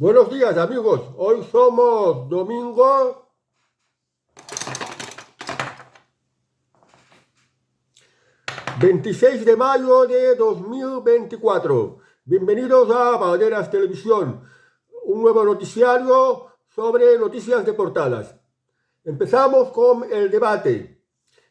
Buenos días amigos, hoy somos domingo 26 de mayo de 2024. Bienvenidos a Valderas Televisión, un nuevo noticiario sobre noticias de portadas. Empezamos con el debate.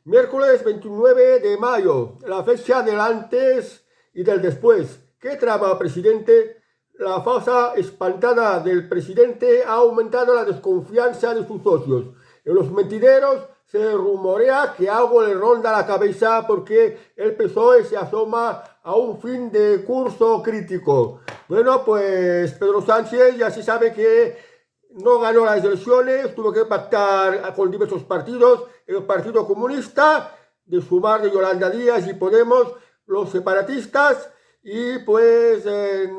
Miércoles 29 de mayo, la fecha del antes y del después. ¿Qué trama, presidente? La falsa espantada del presidente ha aumentado la desconfianza de sus socios. En los mentideros se rumorea que algo le ronda la cabeza porque el PSOE se asoma a un fin de curso crítico. Bueno, pues Pedro Sánchez ya se sabe que no ganó las elecciones, tuvo que pactar con diversos partidos, el Partido Comunista, de Sumar, de Yolanda Díaz y Podemos, los separatistas, y pues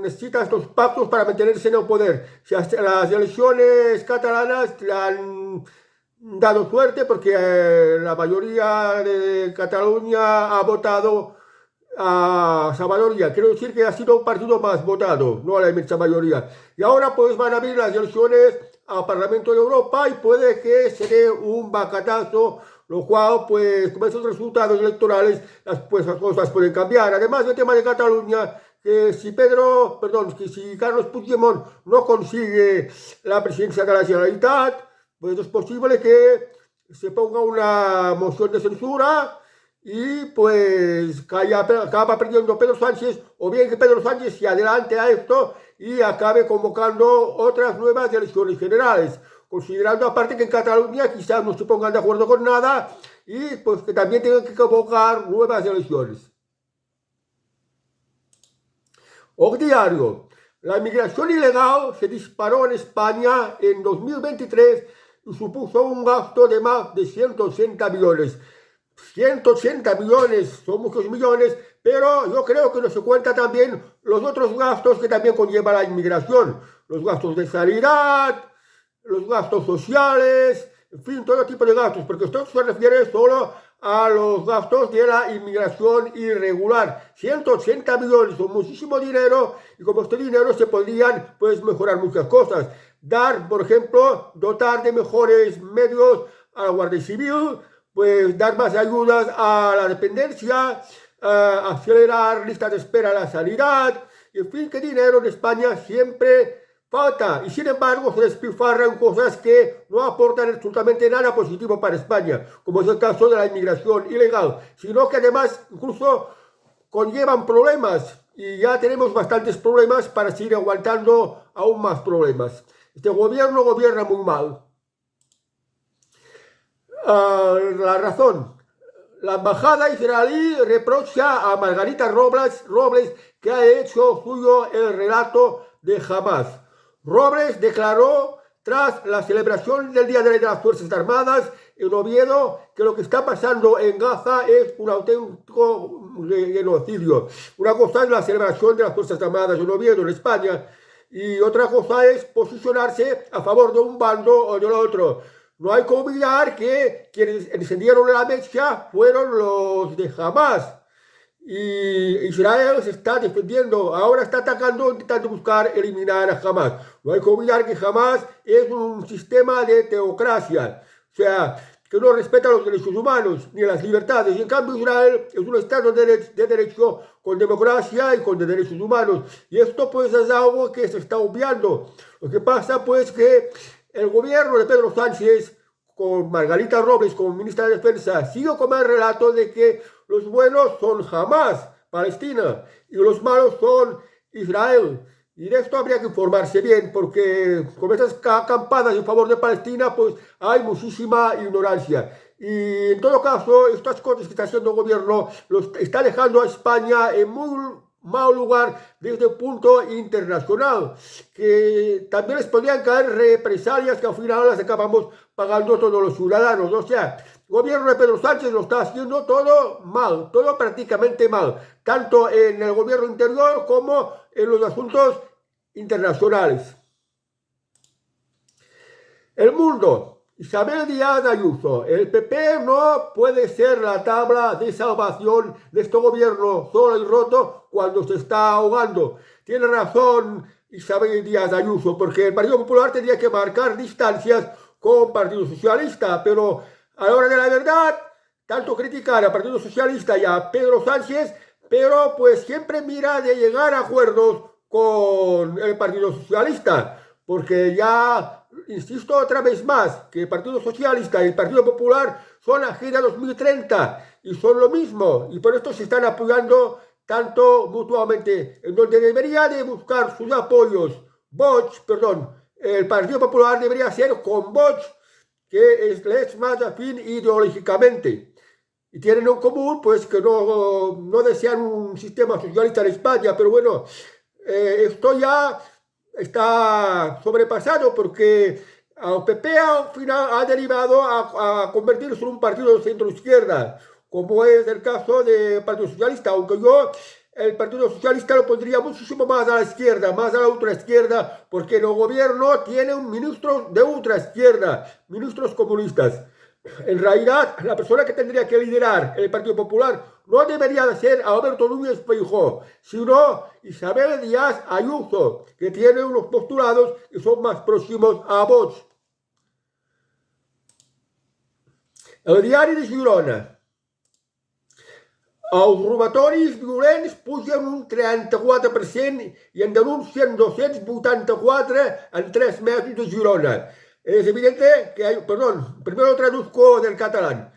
necesita estos pactos para mantenerse en el poder. Si las elecciones catalanas le han dado suerte porque la mayoría de Cataluña ha votado a Salvador Illa. Quiero decir que ha sido un partido más votado, no a la inmensa mayoría. Y ahora pues van a abrir las elecciones al Parlamento de Europa y puede que se dé un bacatazo, lo cual pues con esos resultados electorales las cosas pueden cambiar. Además del tema de Cataluña, que si Carlos Puigdemont no consigue la presidencia de la Generalitat, pues es posible que se ponga una moción de censura y pues acaba perdiendo Pedro Sánchez, o bien que Pedro Sánchez se adelante a esto y acabe convocando otras nuevas elecciones generales, considerando aparte que en Cataluña quizás no se pongan de acuerdo con nada y pues que también tengan que convocar nuevas elecciones. Hoy diario, la inmigración ilegal se disparó en España en 2023 y supuso un gasto de más de 180 millones. 180 millones, son muchos millones, pero yo creo que no se cuenta también los otros gastos que también conlleva la inmigración, los gastos de sanidad, los gastos sociales, en fin, todo tipo de gastos, porque esto se refiere solo a los gastos de la inmigración irregular. 180 millones son muchísimo dinero y con este dinero se podrían pues mejorar muchas cosas. Dar, por ejemplo, dotar de mejores medios a la Guardia Civil, pues dar más ayudas a la dependencia, acelerar listas de espera a la sanidad, y en fin, que dinero en España siempre falta, y sin embargo se despilfarra en cosas que no aportan absolutamente nada positivo para España, como es el caso de la inmigración ilegal, sino que además incluso conllevan problemas, y ya tenemos bastantes problemas para seguir aguantando aún más problemas. Este gobierno gobierna muy mal. La razón. La embajada israelí reprocha a Margarita Robles que ha hecho suyo el relato de Hamas. Robles declaró tras la celebración del Día de las Fuerzas Armadas en Oviedo que lo que está pasando en Gaza es un auténtico genocidio. Una cosa es la celebración de las Fuerzas Armadas en Oviedo, en España, y otra cosa es posicionarse a favor de un bando o del otro. No hay que olvidar que quienes encendieron la mecha fueron los de Hamas. Y Israel se está defendiendo, ahora está atacando, intentando buscar eliminar a Hamas. No hay que olvidar que Hamas es un sistema de teocracia, o sea, que no respeta los derechos humanos ni las libertades. Y en cambio Israel es un Estado de derecho con democracia y con derechos humanos. Y esto pues es algo que se está obviando. Lo que pasa pues que el gobierno de Pedro Sánchez, con Margarita Robles como ministra de Defensa, sigue con el relato de que los buenos son Hamas, Palestina, y los malos son Israel. Y de esto habría que informarse bien, porque con estas campanas en favor de Palestina, pues hay muchísima ignorancia. Y en todo caso, estas cosas que está haciendo el gobierno está dejando a España en muy mal lugar desde el punto internacional, que también les podrían caer represalias que al final las acabamos pagando todos los ciudadanos. O sea, el gobierno de Pedro Sánchez lo está haciendo todo mal, todo prácticamente mal, tanto en el gobierno interior como en los asuntos internacionales. El Mundo. Isabel Díaz Ayuso, el PP no puede ser la tabla de salvación de este gobierno solo y roto cuando se está ahogando. Tiene razón Isabel Díaz Ayuso, porque el Partido Popular tendría que marcar distancias con el Partido Socialista, pero a la hora de la verdad, tanto criticar al Partido Socialista y a Pedro Sánchez, pero pues siempre mira de llegar a acuerdos con el Partido Socialista, porque ya, insisto otra vez más, que el Partido Socialista y el Partido Popular son Agenda 2030 y son lo mismo, y por esto se están apoyando tanto mutuamente, en donde debería de buscar sus apoyos el Partido Popular debería ser con Vox, que es más afín ideológicamente. Y tienen en común, pues, que no desean un sistema socialista en España, pero bueno, esto ya está sobrepasado porque al PP al final ha derivado a convertirse en un partido de centro-izquierda, como es el caso del Partido Socialista, aunque yo el Partido Socialista lo pondría muchísimo más a la izquierda, más a la ultraizquierda, porque el gobierno tiene un ministro de ultraizquierda, ministros comunistas. En realidad, la persona que tendría que liderar el Partido Popular no debería de ser Alberto Núñez Feijóo, sino Isabel Díaz Ayuso, que tiene unos postulados que son más próximos a Vox. El diari de Girona. Els robatoris violents pugen un 34% i en denuncien 284 en 3 meses de Girona. Es evidente que hay, perdón, primero lo traduzco del catalán.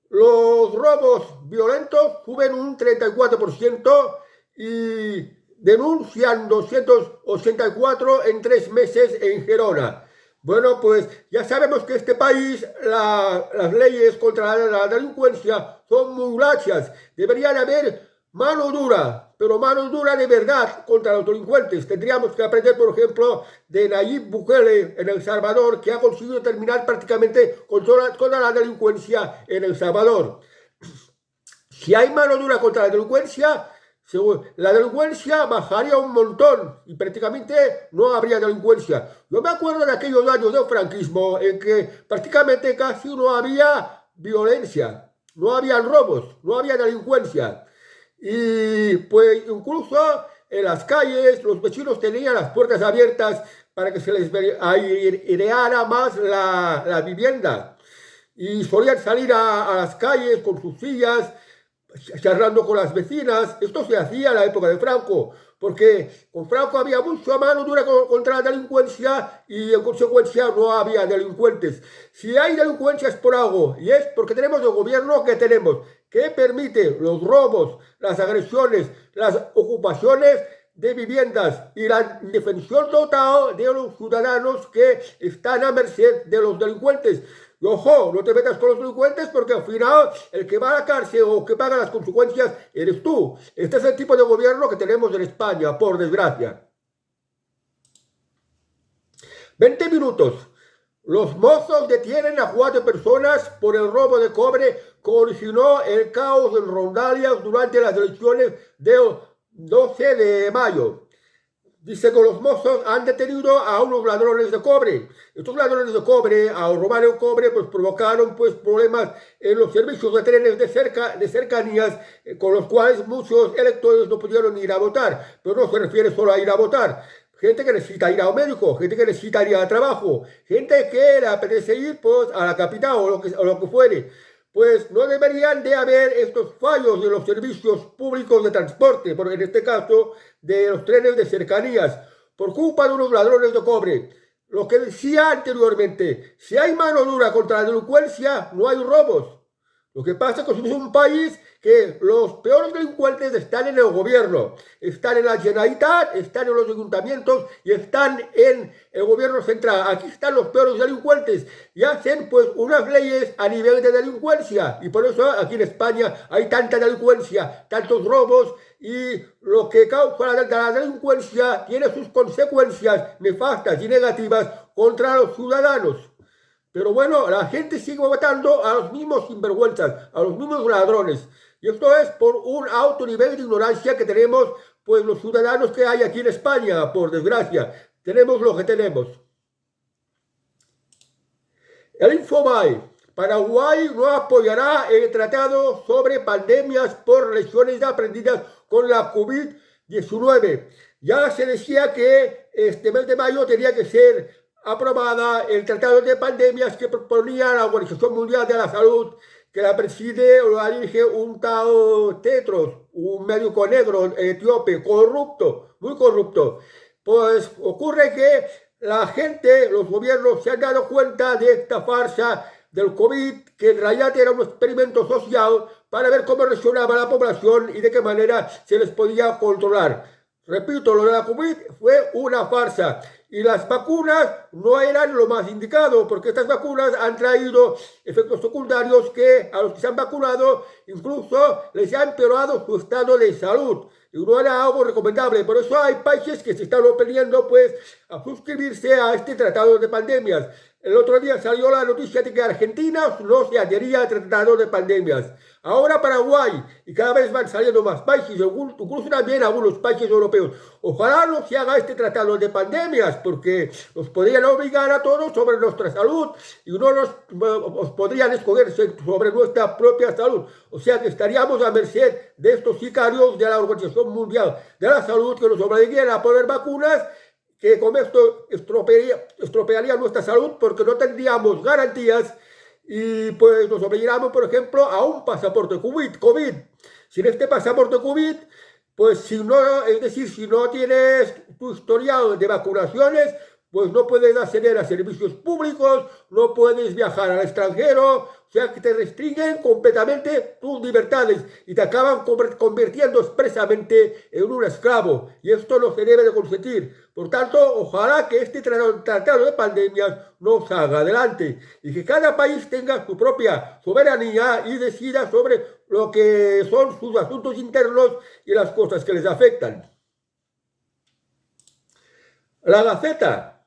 Los robos violentos suben un 34% y denuncian 284 en 3 meses en Girona. Bueno, pues ya sabemos que en este país las leyes contra la delincuencia son muy laxas. Debería de haber mano dura, pero mano dura de verdad contra los delincuentes. Tendríamos que aprender, por ejemplo, de Nayib Bukele en El Salvador, que ha conseguido terminar prácticamente con toda la delincuencia en El Salvador. Si hay mano dura contra la delincuencia bajaría un montón y prácticamente no habría delincuencia. Yo me acuerdo de aquellos años del franquismo en que prácticamente casi no había violencia, no había robos, no había delincuencia. Y pues incluso en las calles los vecinos tenían las puertas abiertas para que se les aireara más la vivienda. Y solían salir a las calles con sus sillas, charlando con las vecinas. Esto se hacía en la época de Franco, porque con Franco había mucha mano dura contra la delincuencia y en consecuencia no había delincuentes. Si hay delincuencia es por algo, y es porque tenemos el gobierno que tenemos, que permite los robos, las agresiones, las ocupaciones de viviendas y la indefensión total de los ciudadanos que están a merced de los delincuentes. Y ojo, no te metas con los delincuentes porque al final el que va a la cárcel o que paga las consecuencias eres tú. Este es el tipo de gobierno que tenemos en España, por desgracia. 20 minutos. Los mozos detienen a 4 personas por el robo de cobre que originó el caos en Rondalias durante las elecciones del 12 de mayo. Dice que los mozos han detenido a unos ladrones de cobre. Estos ladrones de cobre, al robar el cobre, pues provocaron pues problemas en los servicios de trenes de cercanías, con los cuales muchos electores no pudieron ir a votar. Pero no se refiere solo a ir a votar. Gente que necesita ir al médico, gente que necesita ir al trabajo, gente que le apetece ir pues, a la capital o lo que fuere. Pues no deberían de haber estos fallos de los servicios públicos de transporte, porque en este caso de los trenes de cercanías, por culpa de unos ladrones de cobre. Lo que decía anteriormente, si hay mano dura contra la delincuencia, no hay robos. Lo que pasa es que somos un país que los peores delincuentes están en el gobierno, están en la Generalitat, están en los ayuntamientos y están en el gobierno central. Aquí están los peores delincuentes y hacen pues unas leyes a nivel de delincuencia y por eso aquí en España hay tanta delincuencia, tantos robos y lo que causa la delincuencia tiene sus consecuencias nefastas y negativas contra los ciudadanos. Pero bueno, la gente sigue votando a los mismos sinvergüenzas, a los mismos ladrones. Y esto es por un alto nivel de ignorancia que tenemos, pues los ciudadanos que hay aquí en España, por desgracia. Tenemos lo que tenemos. El Infobae. Paraguay no apoyará el tratado sobre pandemias por lecciones aprendidas con la COVID-19. ya se decía que este mes de mayo tenía que ser aprobada el tratado de pandemias que proponía la Organización Mundial de la Salud, que la preside o la dirige un tal Tedros, un médico negro etíope, corrupto, muy corrupto. Pues ocurre que la gente, los gobiernos se han dado cuenta de esta farsa del COVID, que en realidad era un experimento social para ver cómo reaccionaba la población y de qué manera se les podía controlar. Repito, lo de la COVID fue una farsa y las vacunas no eran lo más indicado, porque estas vacunas han traído efectos secundarios que a los que se han vacunado incluso les ha empeorado su estado de salud. Y no era algo recomendable. Por eso hay países que se están oponiendo pues a suscribirse a este tratado de pandemias. El otro día salió la noticia de que Argentina no se adhería al tratado de pandemias. Ahora Paraguay, y cada vez van saliendo más países, incluso también algunos países europeos. Ojalá no se haga este tratado de pandemias, porque nos podrían obligar a todos sobre nuestra salud y no nos podrían escoger sobre nuestra propia salud. O sea que estaríamos a merced de estos sicarios de la Organización Mundial de la Salud que nos obligarían a poner vacunas, que con esto estropearía nuestra salud porque no tendríamos garantías y pues nos obligaríamos, por ejemplo, a un pasaporte COVID. Sin este pasaporte COVID, pues si no, es decir, si no tienes tu historial de vacunaciones, pues no puedes acceder a servicios públicos, no puedes viajar al extranjero, o sea que te restringen completamente tus libertades y te acaban convirtiendo expresamente en un esclavo. Y esto no se debe de consentir. Por tanto, ojalá que este tratado de pandemias no salga adelante y que cada país tenga su propia soberanía y decida sobre lo que son sus asuntos internos y las cosas que les afectan. La Gaceta.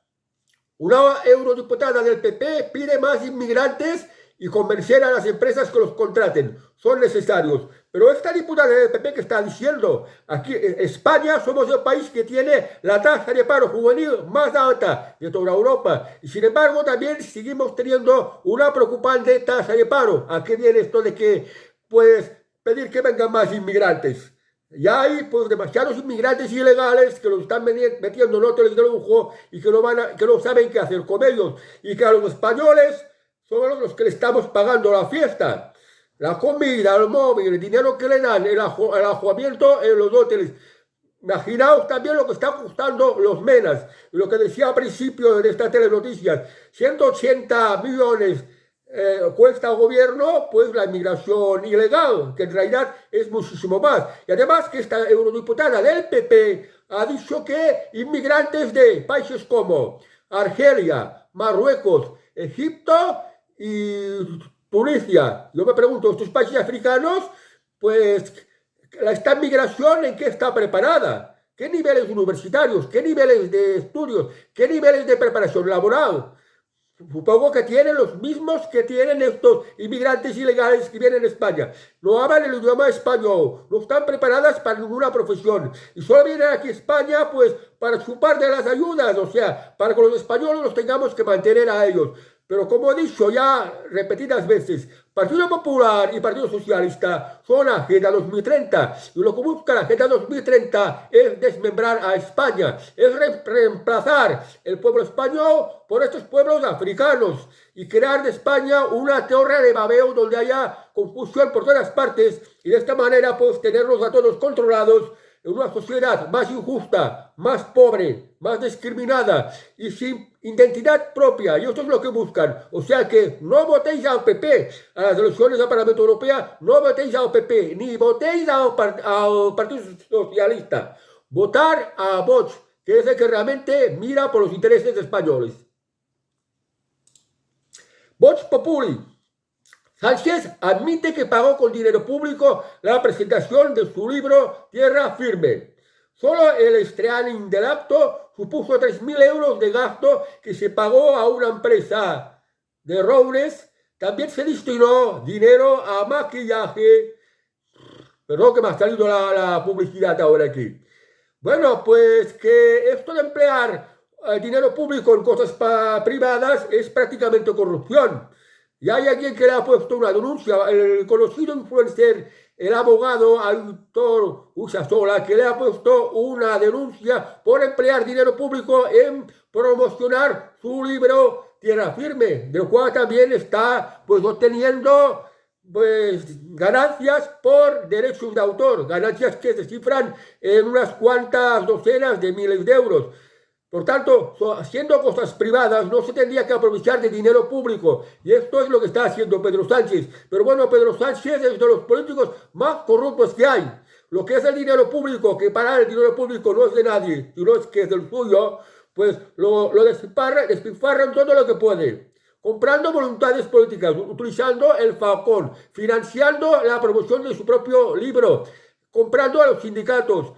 Una eurodiputada del PP pide más inmigrantes y convencer a las empresas que los contraten. Son necesarios. Pero esta diputada del PP que está diciendo, aquí en España somos el país que tiene la tasa de paro juvenil más alta de toda Europa. Y sin embargo también seguimos teniendo una preocupante tasa de paro. ¿A qué viene esto de que, pues, pedir que vengan más inmigrantes? Ya hay pues demasiados inmigrantes ilegales que los están metiendo en hoteles de lujo y que no saben qué hacer con ellos. Y que a los españoles somos los que le estamos pagando la fiesta. La comida, el móvil, el dinero que le dan, el alojamiento en los hoteles. Imaginaos también lo que están costando los menas. Lo que decía al principio de esta telenoticias. 180 millones cuesta al gobierno pues la inmigración ilegal, que en realidad es muchísimo más. Y además que esta eurodiputada del PP ha dicho que inmigrantes de países como Argelia, Marruecos, Egipto y Tunisia. Yo me pregunto, estos países africanos, pues esta migración ¿en qué está preparada? ¿Qué niveles universitarios? ¿Qué niveles de estudios? ¿Qué niveles de preparación laboral? Supongo que tienen los mismos que tienen estos inmigrantes ilegales que vienen a España. No hablan el idioma español, no están preparadas para ninguna profesión y solo vienen aquí a España pues para chupar de las ayudas, o sea, para que los españoles los tengamos que mantener a ellos. Pero como he dicho ya repetidas veces, Partido Popular y Partido Socialista son Agenda 2030 y lo que busca la Agenda 2030 es desmembrar a España, es reemplazar el pueblo español por estos pueblos africanos y crear de España una torre de Babel donde haya confusión por todas partes y de esta manera pues tenerlos a todos controlados en una sociedad más injusta, más pobre, más discriminada y sin identidad propia. Y esto es lo que buscan. O sea que no votéis al PP a las elecciones al Parlamento Europeo, no votéis al PP, ni votéis al Partido Socialista. Votar a Vox, que es el que realmente mira por los intereses españoles. Vox Populi. Sánchez admite que pagó con dinero público la presentación de su libro Tierra Firme. Solo el streaming del acto supuso 3.000 euros de gasto que se pagó a una empresa de robles. También se destinó dinero a maquillaje. Perdón que me ha salido la publicidad ahora aquí. Bueno, pues que esto de emplear dinero público en cosas privadas es prácticamente corrupción. y hay alguien que le ha puesto una denuncia, el conocido influencer, el abogado Aitor Usasola, que le ha puesto una denuncia por emplear dinero público en promocionar su libro Tierra Firme, del cual también está pues obteniendo pues ganancias por derechos de autor, ganancias que se cifran en unas cuantas docenas de miles de euros. Por tanto, haciendo cosas privadas no se tendría que aprovechar de dinero público. Y esto es lo que está haciendo Pedro Sánchez. Pero bueno, Pedro Sánchez es de los políticos más corruptos que hay. Lo que es el dinero público, que para el dinero público no es de nadie, sino es que es del suyo, pues lo despilfarra en todo lo que puede. Comprando voluntades políticas, utilizando el Falcón, financiando la promoción de su propio libro, comprando a los sindicatos,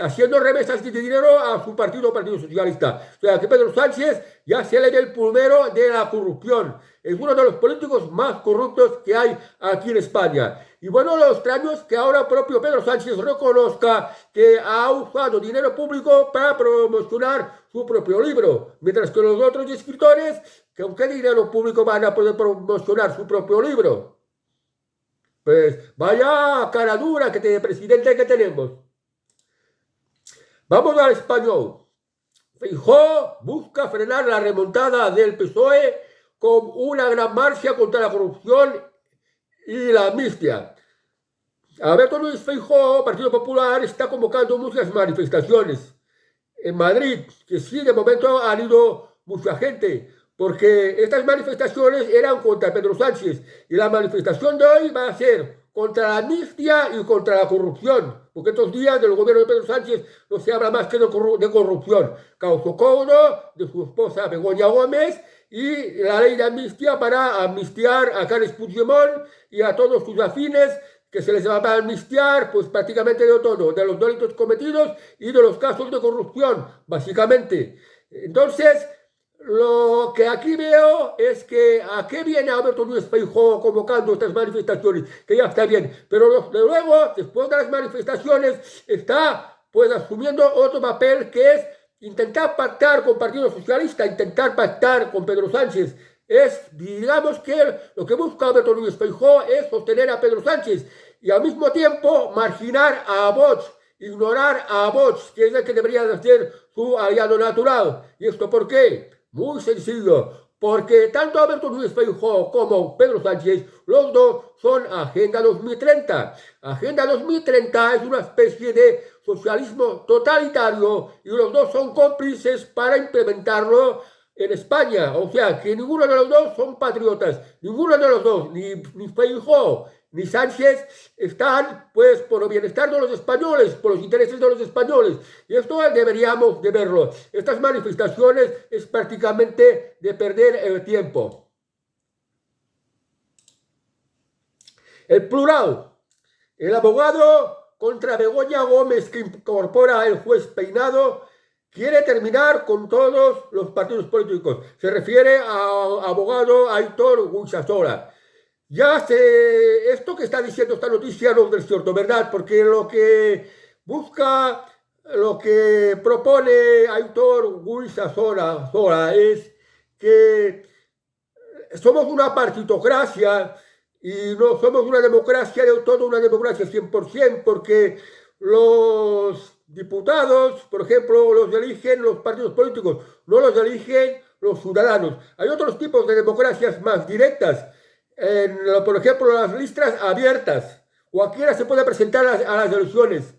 haciendo remesas de dinero a su partido, Partido Socialista. O sea, que Pedro Sánchez ya se le ve el pulmero de la corrupción. Es uno de los políticos más corruptos que hay aquí en España. Y bueno, lo extraño es que ahora propio Pedro Sánchez reconozca que ha usado dinero público para promocionar su propio libro, mientras que los otros escritores, que ¿con qué dinero público van a poder promocionar su propio libro? Pues vaya cara dura que tiene presidente que tenemos. Vamos al español. Feijóo busca frenar la remontada del PSOE con una gran marcha contra la corrupción y la amnistía. Alberto Núñez Feijóo, Partido Popular, está convocando muchas manifestaciones en Madrid, que sí, de momento han ido mucha gente, porque estas manifestaciones eran contra Pedro Sánchez, y la manifestación de hoy va a ser contra la amnistía y contra la corrupción, porque estos días del gobierno de Pedro Sánchez no se habla más que de corrupción. Causó cobro de su esposa Begoña Gómez y la ley de amnistía para amnistiar a Carles Puigdemont y a todos sus afines, que se les va a amnistiar pues prácticamente de todo, de los delitos cometidos y de los casos de corrupción, básicamente. Entonces, lo que aquí veo es que a qué viene Alberto Núñez Feijóo convocando estas manifestaciones, que ya está bien, pero luego, después de las manifestaciones, está pues asumiendo otro papel que es intentar pactar con el Partido Socialista, intentar pactar con Pedro Sánchez. Digamos que lo que busca Alberto Núñez Feijóo es sostener a Pedro Sánchez y al mismo tiempo marginar a Vox, ignorar a Vox, que es el que debería de ser su aliado natural. ¿Y esto por qué? Muy sencillo, porque tanto Alberto Núñez Feijóo como Pedro Sánchez, los dos son Agenda 2030. Agenda 2030 es una especie de socialismo totalitario y los dos son cómplices para implementarlo en España. O sea, que ninguno de los dos son patriotas, ninguno de los dos, ni Feijóo ni Sánchez, están pues por el bienestar de los españoles, por los intereses de los españoles. Y esto deberíamos de verlo. Estas manifestaciones es prácticamente de perder el tiempo. El plural. El abogado contra Begoña Gómez que incorpora el juez Peinado quiere terminar con todos los partidos políticos. Se refiere a abogado Aitor Usasola. Ya sé, esto que está diciendo esta noticia no es cierto, ¿verdad? Porque lo que busca, lo que propone Aitor Usasola es que somos una partitocracia y no somos una democracia de todo, una democracia 100%, porque los diputados, por ejemplo, los eligen los partidos políticos, no los eligen los ciudadanos. Hay otros tipos de democracias más directas, por ejemplo, las listas abiertas. Cualquiera se puede presentar a las elecciones.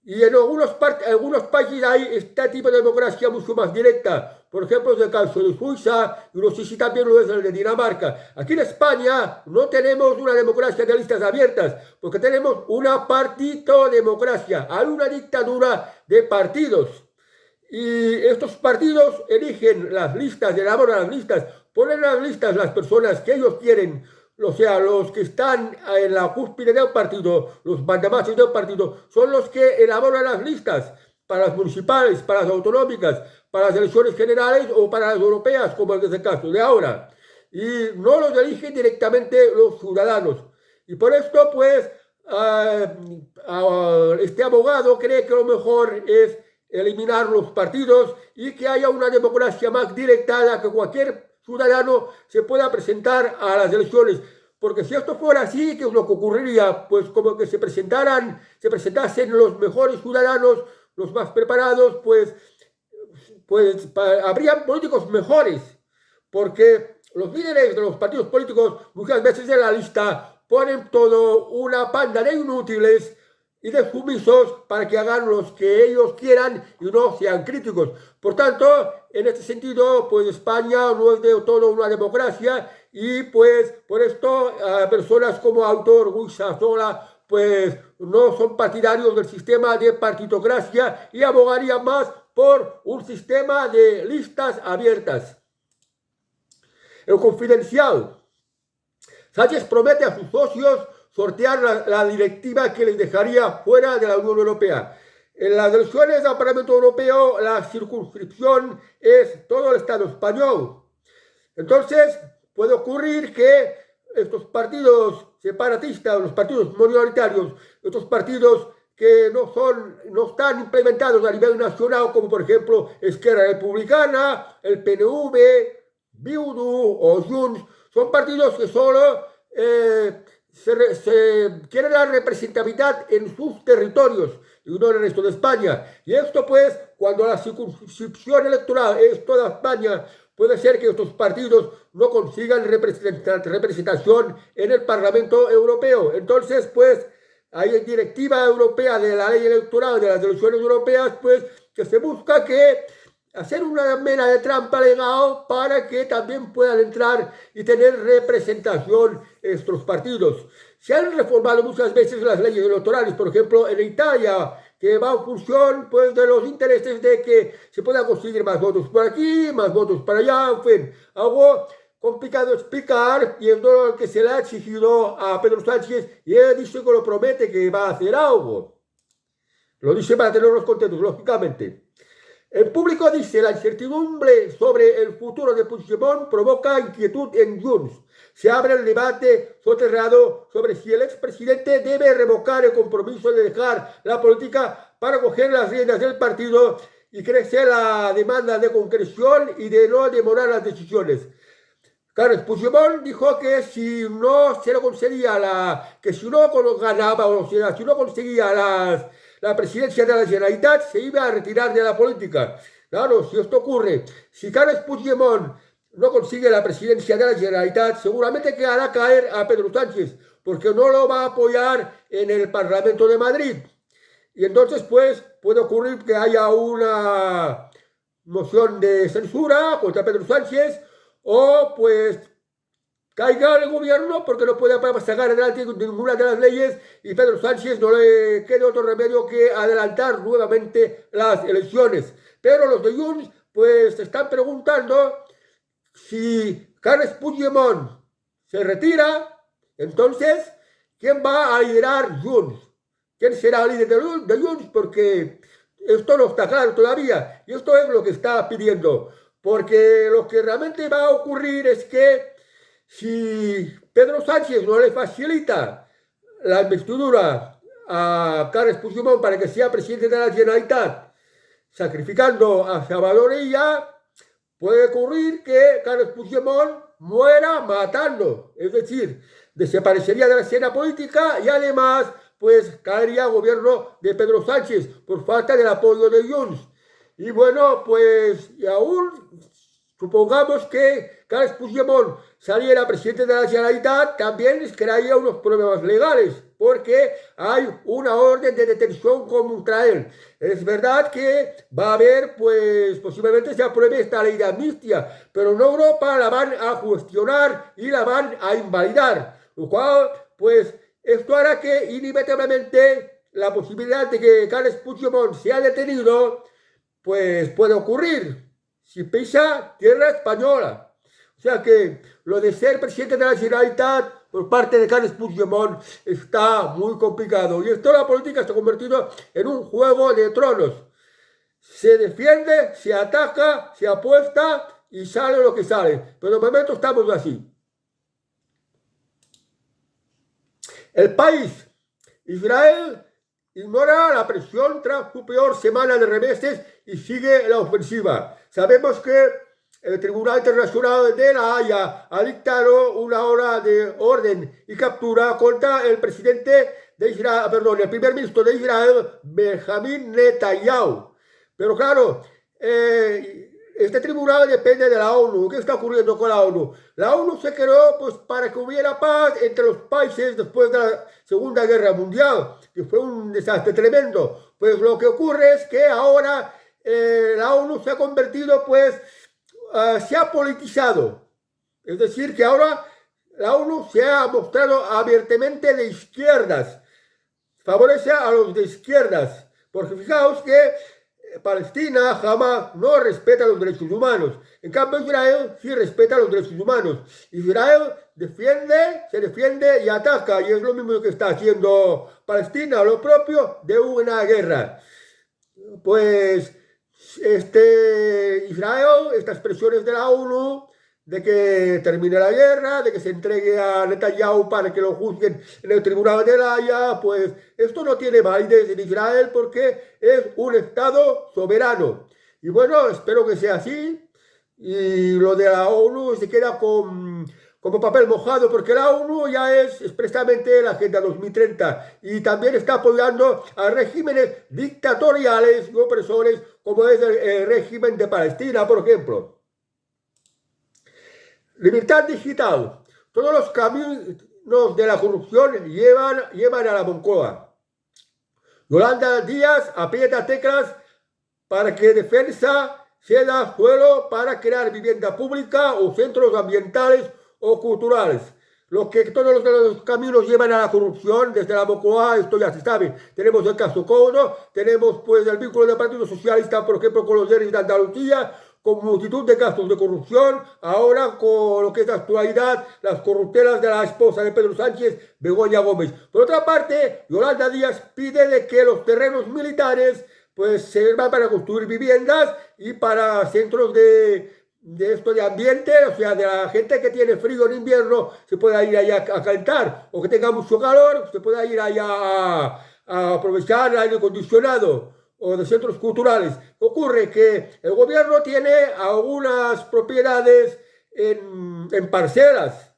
Y en algunos países hay este tipo de democracia mucho más directa. Por ejemplo, es el caso de Suiza y no sé si también lo es el de Dinamarca. Aquí en España no tenemos una democracia de listas abiertas, porque tenemos una partidocracia. Hay una dictadura de partidos. Y estos partidos eligen las listas, elaboran las listas, ponen las listas las personas que ellos quieren. O sea, los que están en la cúspide del partido, los mandamases del partido, son los que elaboran las listas para las municipales, para las autonómicas, para las elecciones generales o para las europeas, como es el caso de ahora. Y no los eligen directamente los ciudadanos. Y por esto, pues, este abogado cree que lo mejor es eliminar los partidos y que haya una democracia más directa a la que cualquier ciudadano se pueda presentar a las elecciones. Porque si esto fuera así, ¿qué es lo que ocurriría? Pues como que se presentasen los mejores ciudadanos, los más preparados, habrían políticos mejores, porque los líderes de los partidos políticos muchas veces en la lista ponen todo una panda de inútiles y de sumisos para que hagan los que ellos quieran y no sean críticos. Por tanto, en este sentido, pues España no es de todo una democracia y pues por esto personas como Autor, Guisasola, pues no son partidarios del sistema de partitocracia y abogarían más por un sistema de listas abiertas. El Confidencial. Sánchez promete a sus socios sortear la directiva que les dejaría fuera de la Unión Europea. En las elecciones al Parlamento Europeo, la circunscripción es todo el Estado español. Entonces, puede ocurrir que estos partidos separatistas, los partidos minoritarios, estos partidos que no están implementados a nivel nacional, como por ejemplo Esquerra Republicana, el PNV, Bildu o Junts, son partidos que solo quieren la representatividad en sus territorios y no en el resto de España. Y esto pues, cuando la circunscripción electoral es toda España, puede ser que estos partidos no consigan representación en el Parlamento Europeo. Entonces, pues, hay directiva europea de la ley electoral de las elecciones europeas, pues, que se busca hacer una mena de trampa legal para que también puedan entrar y tener representación estos partidos. Se han reformado muchas veces las leyes electorales, por ejemplo, en Italia, que va en función pues, de los intereses de que se puedan conseguir más votos por aquí, más votos para allá, en fin, algo complicado de explicar y es lo que se le ha exigido a Pedro Sánchez y él dice que lo promete que va a hacer algo. Lo dice para tenerlos contentos, lógicamente. El público dice la incertidumbre sobre el futuro de Puigdemont provoca inquietud en Junts. Se abre el debate soterrado sobre si el expresidente debe revocar el compromiso de dejar la política para coger las riendas del partido y crece la demanda de concreción y de no demorar las decisiones. Carles Puigdemont dijo que si no se lo conseguía si no ganaba o sea, si no conseguía la presidencia de la Generalitat, se iba a retirar de la política. Claro, si esto ocurre, si Carles Puigdemont no consigue la presidencia de la Generalitat, seguramente que hará caer a Pedro Sánchez, porque no lo va a apoyar en el Parlamento de Madrid. Y entonces, pues, puede ocurrir que haya una moción de censura contra Pedro Sánchez, o pues caiga el gobierno porque no puede sacar adelante ninguna de las leyes y Pedro Sánchez no le quede otro remedio que adelantar nuevamente las elecciones. Pero los de Junts pues se están preguntando si Carles Puigdemont se retira, entonces ¿quién va a liderar Junts? ¿Quién será el líder de Junts? Porque esto no está claro todavía y esto es lo que está pidiendo. Porque lo que realmente va a ocurrir es que si Pedro Sánchez no le facilita la investidura a Carles Puigdemont para que sea presidente de la Generalitat, sacrificando a Salvador Illa, puede ocurrir que Carles Puigdemont muera matando, es decir, desaparecería de la escena política y además pues caería el gobierno de Pedro Sánchez por falta del apoyo de Junts. Y bueno, pues y aún supongamos que Carles Puigdemont saliera presidente de la Generalitat, también les crearía unos problemas legales, porque hay una orden de detención contra él. Es verdad que va a haber, pues posiblemente se apruebe esta ley de amnistía, pero en Europa la van a cuestionar y la van a invalidar, lo cual, pues esto hará que inevitablemente la posibilidad de que Carles Puigdemont sea detenido pues puede ocurrir si pisa tierra española. O sea que lo de ser presidente de la Generalitat por parte de Carles Puigdemont está muy complicado. Y esto la política se ha convertido en un juego de tronos. Se defiende, se ataca, se apuesta y sale lo que sale. Pero de momento estamos así. El País. Israel ignora la presión tras su peor semana de reveses y sigue la ofensiva. Sabemos que el Tribunal Internacional de La Haya ha dictado una hora de orden y captura contra el presidente de Israel, perdón, el primer ministro de Israel, Benjamín Netanyahu. Pero claro, este tribunal depende de la ONU. ¿Qué está ocurriendo con la ONU? La ONU se creó pues, para que hubiera paz entre los países después de la Segunda Guerra Mundial, que fue un desastre tremendo. Pues lo que ocurre es que ahora la ONU se ha convertido, pues, se ha politizado. Es decir, que ahora la ONU se ha mostrado abiertamente de izquierdas. Favorece a los de izquierdas. Porque fijaos que Palestina jamás no respeta los derechos humanos. En cambio, Israel sí respeta los derechos humanos. Israel se defiende y ataca. Y es lo mismo que está haciendo Palestina, lo propio de una guerra. Pues Israel, estas presiones de la ONU, de que termine la guerra, de que se entregue a Netanyahu para que lo juzguen en el Tribunal de La Haya, pues esto no tiene validez en Israel porque es un Estado soberano. Y bueno, espero que sea así. Y lo de la ONU se queda como papel mojado porque la ONU ya es expresamente la Agenda 2030 y también está apoyando a regímenes dictatoriales y opresores como es el régimen de Palestina, por ejemplo. Libertad digital. Todos los caminos de la corrupción llevan a la Moncloa. Yolanda Díaz aprieta teclas para que Defensa ceda suelo para crear vivienda pública o centros ambientales o culturales. Todos los caminos llevan a la corrupción desde la Moncloa, esto ya se sabe. Tenemos el caso Couno, tenemos pues el vínculo del Partido Socialista, por ejemplo, con los ERIs de Andalucía, con multitud de casos de corrupción, ahora con lo que es la actualidad, las corruptelas de la esposa de Pedro Sánchez, Begoña Gómez. Por otra parte, Yolanda Díaz pide de que los terrenos militares pues sirvan para construir viviendas y para centros de ambiente, o sea, de la gente que tiene frío en invierno se pueda ir allá a calentar, o que tenga mucho calor, se pueda ir allá a aprovechar el aire acondicionado, o de centros culturales. Ocurre que el gobierno tiene algunas propiedades en parcelas,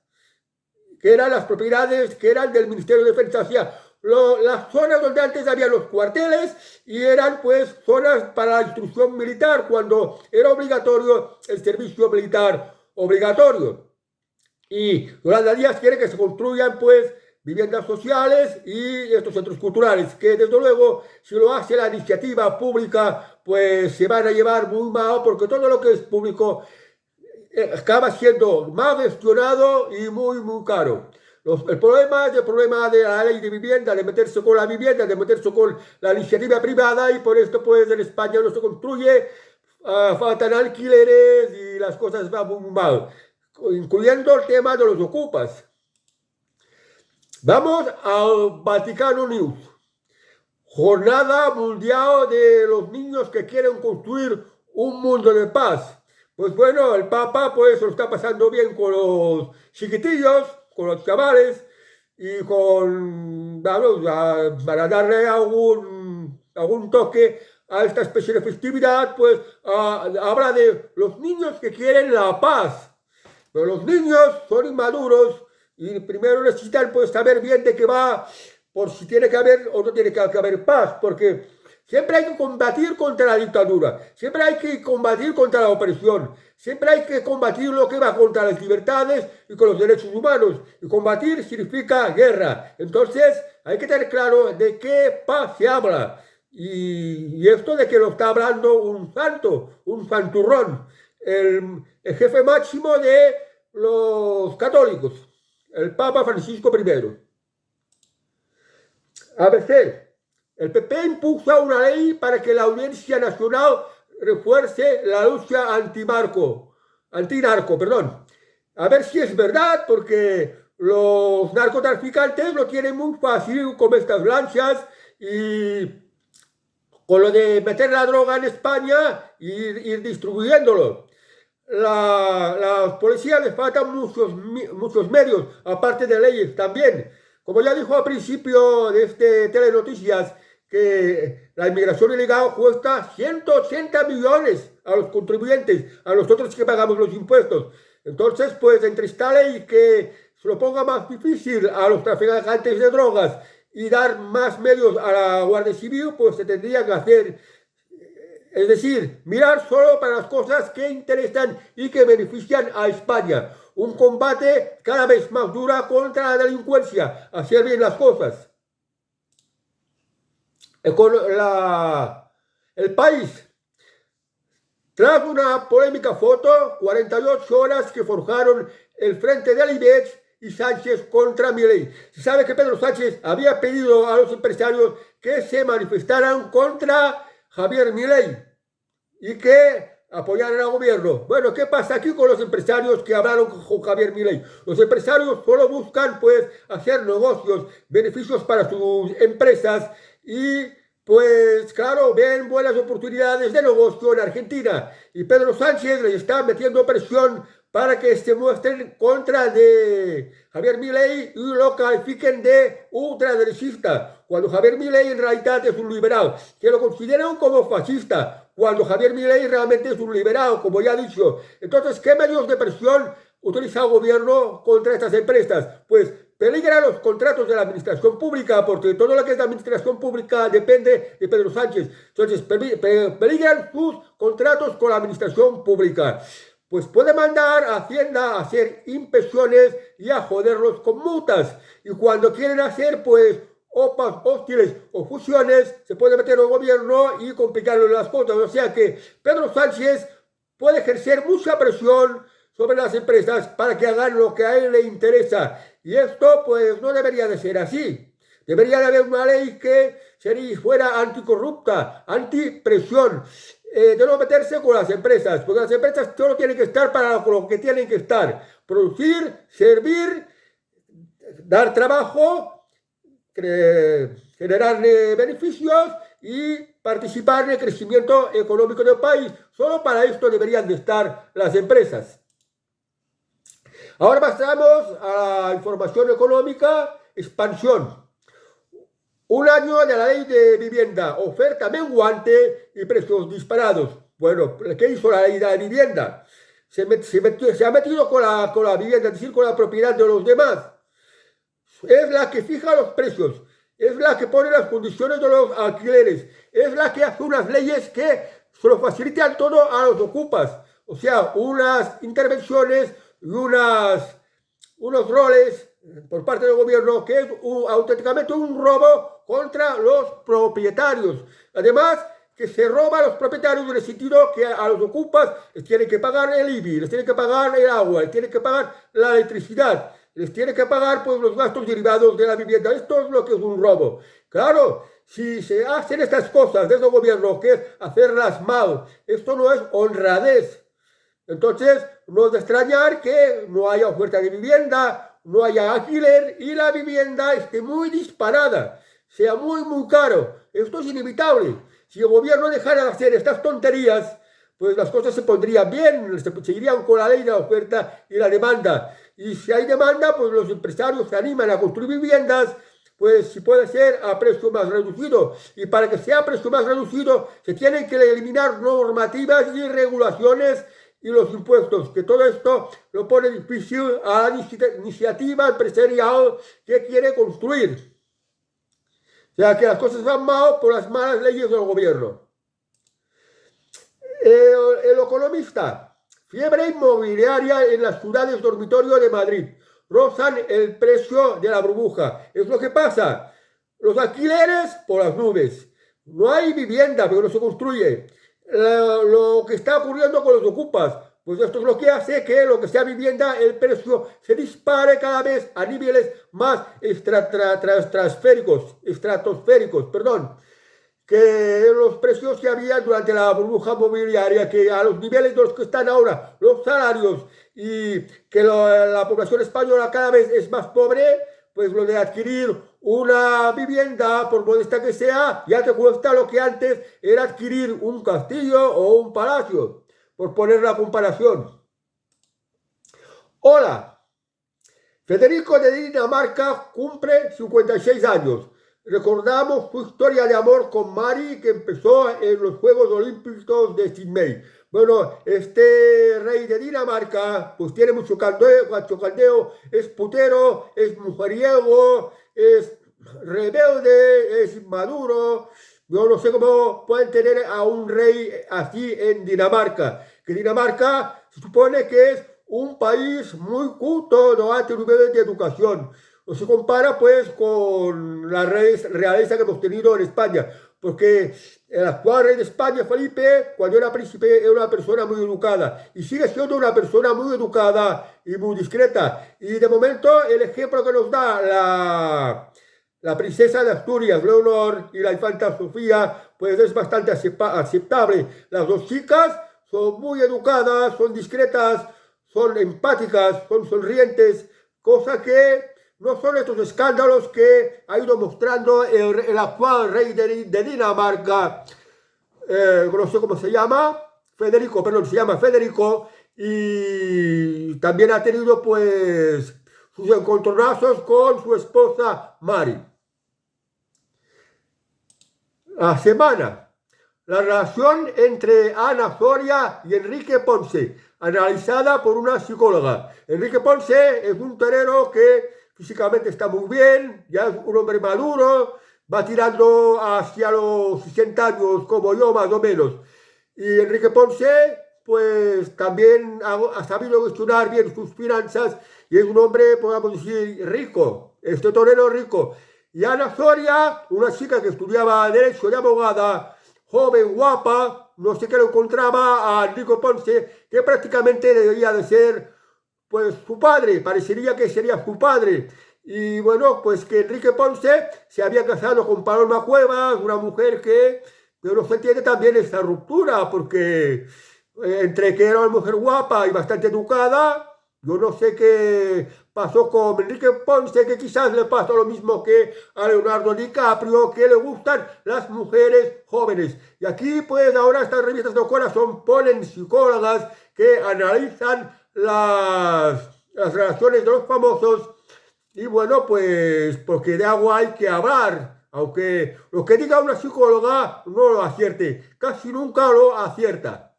que eran las propiedades que eran del Ministerio de Defensa. O sea, las zonas donde antes había los cuarteles y eran pues zonas para la instrucción militar cuando era obligatorio el servicio militar obligatorio. Y Yolanda Díaz quiere que se construyan pues viviendas sociales y estos centros culturales, que desde luego si lo hace la iniciativa pública pues se van a llevar muy mal porque todo lo que es público acaba siendo mal gestionado y muy caro. El problema es el problema de la ley de vivienda, de meterse con la vivienda, de meterse con la iniciativa privada y por esto pues en España no se construye, faltan alquileres y las cosas van muy mal, incluyendo el tema de los ocupas. Vamos al Vaticano News. Jornada Mundial de los Niños que quieren construir un mundo de paz. Pues bueno, el Papa pues se lo está pasando bien con los chiquitillos, con los chavales y para darle algún toque a esta especie de festividad, pues habla de los niños que quieren la paz. Pero los niños son inmaduros y primero necesitan pues saber bien de qué va, por si tiene que haber o no tiene que haber paz, porque siempre hay que combatir contra la dictadura, siempre hay que combatir contra la opresión, siempre hay que combatir lo que va contra las libertades y con los derechos humanos. Y combatir significa guerra. Entonces hay que tener claro de qué paz se habla. Y esto de que lo está hablando un santo, un santurrón, el jefe máximo de los católicos, el Papa Francisco I. ABC. El PP impulsa una ley para que la Audiencia Nacional refuerce la lucha antinarco. A ver si es verdad, porque los narcotraficantes lo tienen muy fácil con estas lanchas y con lo de meter la droga en España y ir distribuyéndolo. Las policías les faltan muchos medios, aparte de leyes también. Como ya dijo al principio de Telenoticias, que la inmigración ilegal cuesta 180 millones a los contribuyentes, a nosotros que pagamos los impuestos. Entonces, pues entre esta ley que se lo ponga más difícil a los traficantes de drogas y dar más medios a la Guardia Civil, pues se tendría que hacer, es decir, mirar solo para las cosas que interesan y que benefician a España. Un combate cada vez más duro contra la delincuencia, hacer bien las cosas. El país, tras una polémica foto, 48 horas que forjaron el frente de Alibex y Sánchez contra Milei. Se sabe que Pedro Sánchez había pedido a los empresarios que se manifestaran contra Javier Milei y que apoyaran al gobierno. Bueno, ¿qué pasa aquí con los empresarios que hablaron con Javier Milei? Los empresarios solo buscan, pues, hacer negocios, beneficios para sus empresas y, pues, claro, ven buenas oportunidades de negocio en Argentina. Y Pedro Sánchez les está metiendo presión para que se muestren contra de Javier Milei y lo califiquen de ultraderechista, cuando Javier Milei en realidad es un liberal, que lo consideran como fascista, cuando Javier Milei realmente es un liberal, como ya he dicho. Entonces, ¿qué medios de presión utiliza el gobierno contra estas empresas? Pues peligran los contratos de la administración pública, porque todo lo que es la administración pública depende de Pedro Sánchez. Entonces, peligran sus contratos con la administración pública. Pues puede mandar a Hacienda a hacer inspecciones y a joderlos con multas. Y cuando quieren hacer, pues, OPAs hostiles o fusiones, se puede meter el gobierno y complicarle las cosas. O sea que Pedro Sánchez puede ejercer mucha presión sobre las empresas para que hagan lo que a él le interesa. Y esto, pues, no debería de ser así. Debería de haber una ley que fuera anticorrupta, antipresión. De no meterse con las empresas, porque las empresas solo tienen que estar para lo que tienen que estar: producir, servir, dar trabajo, generar beneficios y participar en el crecimiento económico del país. Solo para esto deberían de estar las empresas. Ahora pasamos a la información económica: expansión. Un año de la ley de vivienda, oferta menguante y precios disparados. Bueno, ¿qué hizo la ley de vivienda? Se ha metido con la vivienda, es decir, con la propiedad de los demás. Es la que fija los precios, es la que pone las condiciones de los alquileres, es la que hace unas leyes que se lo facilitan todo a los ocupas. O sea, unas intervenciones y unos roles por parte del gobierno que es auténticamente un robo contra los propietarios. Además, que se roba a los propietarios en el sentido que a los ocupas les tienen que pagar el IBI, les tienen que pagar el agua, les tienen que pagar la electricidad, les tienen que pagar, pues, los gastos derivados de la vivienda. Esto es lo que es un robo. Claro, si se hacen estas cosas desde el gobierno, que es hacerlas mal, esto no es honradez. Entonces, no es de extrañar que no haya oferta de vivienda, no haya alquiler y la vivienda esté muy disparada, sea muy, muy caro. Esto es inevitable. Si el gobierno dejara de hacer estas tonterías, pues las cosas se pondrían bien, se seguirían con la ley de la oferta y la demanda. Y si hay demanda, pues los empresarios se animan a construir viviendas, pues si puede ser a precio más reducido. Y para que sea a precio más reducido, se tienen que eliminar normativas y regulaciones y los impuestos, que todo esto lo pone difícil a la iniciativa empresarial que quiere construir. O sea, que las cosas van mal por las malas leyes del gobierno. El economista: fiebre inmobiliaria en las ciudades dormitorio de Madrid. Rozan el precio de la burbuja. Es lo que pasa. Los alquileres por las nubes. No hay vivienda, pero no se construye. Lo que está ocurriendo con los ocupas, pues esto es lo que hace que lo que sea vivienda, el precio se dispare cada vez a niveles más estratosféricos, que los precios que había durante la burbuja mobiliaria, que a los niveles de los que están ahora los salarios, y que la población española cada vez es más pobre, pues lo de adquirir una vivienda, por modesta que sea, ya te cuesta lo que antes era adquirir un castillo o un palacio, por poner la comparación. Hola, Federico de Dinamarca cumple 56 años. recordamos su historia de amor con Mari, que empezó en los Juegos Olímpicos de Sydney. Bueno, este rey de Dinamarca, pues tiene mucho caldeo, es putero, es mujeriego, es rebelde, es inmaduro. Yo no sé cómo pueden tener a un rey así en Dinamarca. Que Dinamarca se supone que es un país muy culto, no alto nivel de educación. No se compara pues con la realeza que hemos tenido en España, porque el actual rey de España, Felipe, cuando era príncipe, era una persona muy educada y sigue siendo una persona muy educada y muy discreta. Y de momento el ejemplo que nos da la princesa de Asturias, Leonor, y la infanta Sofía, pues es bastante aceptable. Las dos chicas son muy educadas, son discretas, son empáticas, son sonrientes, cosa que no son estos escándalos que ha ido mostrando el actual rey de Dinamarca, no sé cómo se llama, Federico, perdón, se llama Federico, y también ha tenido pues sus encontronazos con su esposa Mari. La semana. La relación entre Ana Soria y Enrique Ponce, analizada por una psicóloga. Enrique Ponce es un torero que físicamente está muy bien, ya es un hombre maduro, va tirando hacia los 60 años como yo más o menos. Y Enrique Ponce pues también ha sabido gestionar bien sus finanzas y es un hombre, podemos decir, rico, este torero rico. Y Ana Soria, una chica que estudiaba Derecho de abogada, joven, guapa, no sé qué lo encontraba a Enrique Ponce, que prácticamente debería de ser pues su padre, parecería que sería su padre. Y bueno, pues que Enrique Ponce se había casado con Paloma Cuevas, una mujer que, pero no se entiende también esa ruptura, porque entre que era una mujer guapa y bastante educada, yo no sé qué pasó con Enrique Ponce, que quizás le pasó lo mismo que a Leonardo DiCaprio, que le gustan las mujeres jóvenes. Y aquí pues ahora estas revistas de corazón ponen psicólogas que analizan las relaciones de los famosos y bueno, pues porque de agua hay que hablar, aunque lo que diga una psicóloga no lo acierte, casi nunca lo acierta.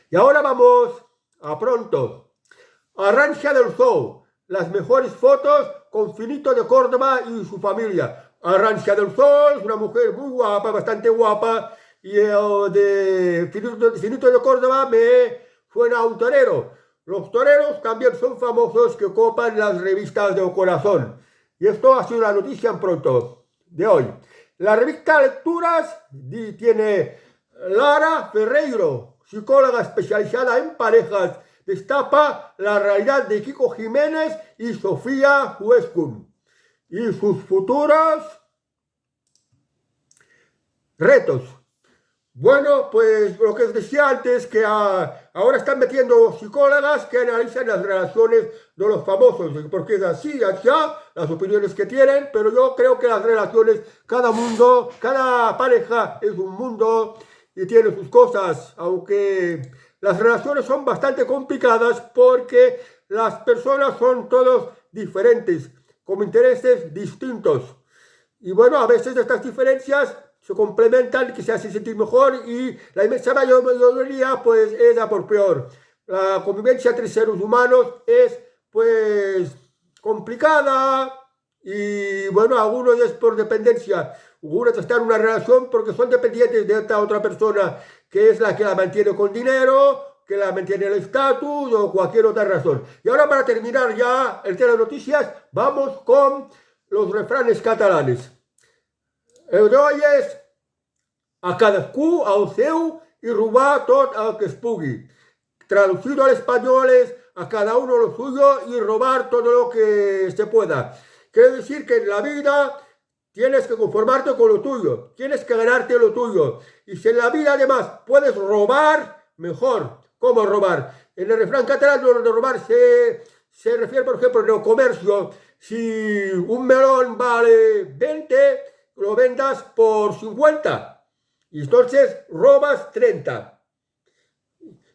Y ahora vamos a pronto. Arantxa del Zoo, las mejores fotos con Finito de Córdoba y su familia. Arantxa del Zoo es una mujer muy guapa, bastante guapa, y de Finito de Córdoba me suena a un torero. Los toreros también son famosos que copan las revistas de corazón. Y esto ha sido la noticia en pronto de hoy. La revista Lecturas tiene Lara Ferreiro, psicóloga especializada en parejas, destapa la realidad de Kiko Jiménez y Sofía Huescun y sus futuros retos. Bueno, pues lo que os decía antes, que ahora están metiendo psicólogas que analizan las relaciones de los famosos, porque es así, allá, las opiniones que tienen, pero yo creo que las relaciones, cada mundo, cada pareja es un mundo y tiene sus cosas, aunque las relaciones son bastante complicadas porque las personas son todos diferentes, con intereses distintos. Y bueno, a veces estas diferencias se complementan, que se hace sentir mejor y la inmensa mayoría pues es a por peor. La convivencia entre seres humanos es pues complicada y bueno, algunos es por dependencia, algunos están en una relación porque son dependientes de esta otra persona que es la que la mantiene con dinero, que la mantiene el estatus o cualquier otra razón. Y ahora para terminar ya el tema de noticias, vamos con los refranes catalanes. El d'hoy és a cadascú al seu y robar tot el que es pugui. Traducido al español es a cada uno lo suyo y robar todo lo que se pueda. Quiere decir que en la vida tienes que conformarte con lo tuyo, tienes que ganarte lo tuyo. Y si en la vida además puedes robar, mejor. ¿Cómo robar? En el refrán catalán lo de robar se refiere, por ejemplo, en el comercio. Si un melón vale 20, lo vendas por 50 y entonces robas 30.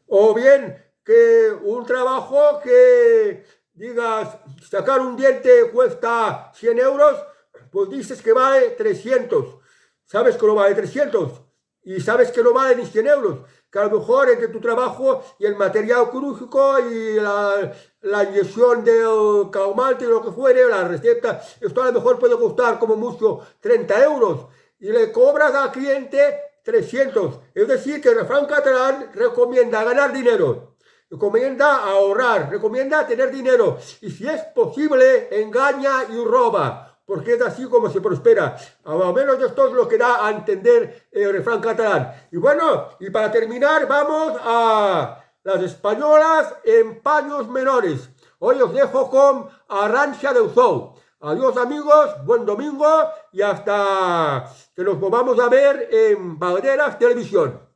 O bien que un trabajo que digas sacar un diente cuesta 100 euros, Pues dices que vale 300. Sabes que no vale 300 y sabes que no vale ni 100 euros. Que a lo mejor entre tu trabajo y el material quirúrgico y la inyección del calmante y lo que fuere, la receta, esto a lo mejor puede costar como mucho 30 euros. Y le cobras al cliente 300. Es decir, que el refrán catalán recomienda ganar dinero, recomienda ahorrar, recomienda tener dinero. Y si es posible, engaña y roba. Porque es así como se prospera. Al menos esto es lo que da a entender el refrán catalán. Y bueno, y para terminar, vamos a las españolas en paños menores. Hoy os dejo con Arantxa del Zou. Adiós amigos, buen domingo y hasta que nos volvamos a ver en Valderas Televisión.